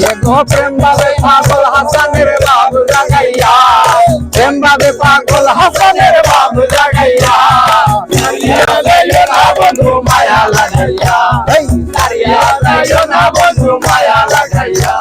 এগো প্রেম ভাবে পাগল হাসানের বাবু জাগাইয়া প্রেম ভাবে পাগল হাসানের বাবু জাগাইয়া সারিয়া যাইও না বন্ধু মায়া লাগাইয়া সারিয়া যাইও না বন্ধু মায়া লাগাইয়া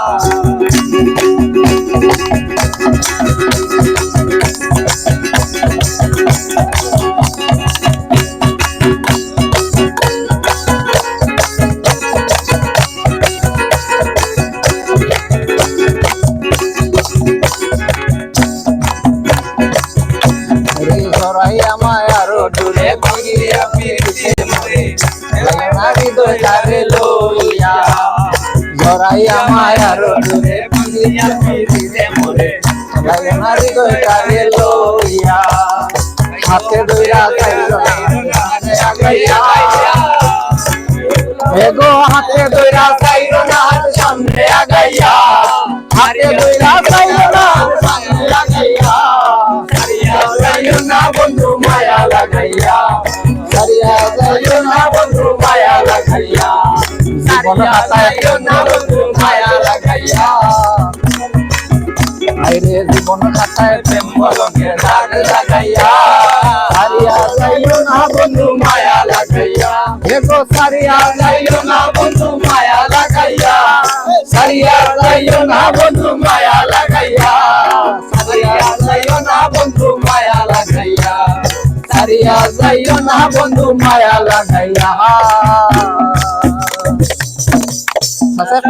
জড়াইয়া মায়ার ডুরে ভাঙিয়া ফিরতে মরে নারী দোয়ারে লইয়া জড়াইয়া মায়ার ডুরে ভাঙিয়া ফিরতে মরে নারী দোয়ারে লইয়া হাতে দইরা চাইরা এগো হাতে দইরা চাইরো না সামনে আগাইয়া হাতে দইরা চাইরো না সামনে আগাইয়া সারিয়া যাইও না বন্ধু মায়া লাগাইয়া সারিয়া যাইও না বন্ধু মায়া লাগাইয়া জীবন কাটাইও না বন্ধু মায়া লাগাইয়া আইরে জীবন কাটায় প্রেম বলকে দাগ লাগাইয়া সারিয়া যাইও না বন্ধু মায়া লাগাইয়া এগো সারিয়া যাইও না বন্ধু মায়া লাগাইয়া সারিয়া যাইও না বন্ধু মায়া লাগাইয়া সারিয়া যাইও না বন্ধু মায়া লাগাইয়া সারিয়া যাইও না বন্ধু মায়া লাগাইয়া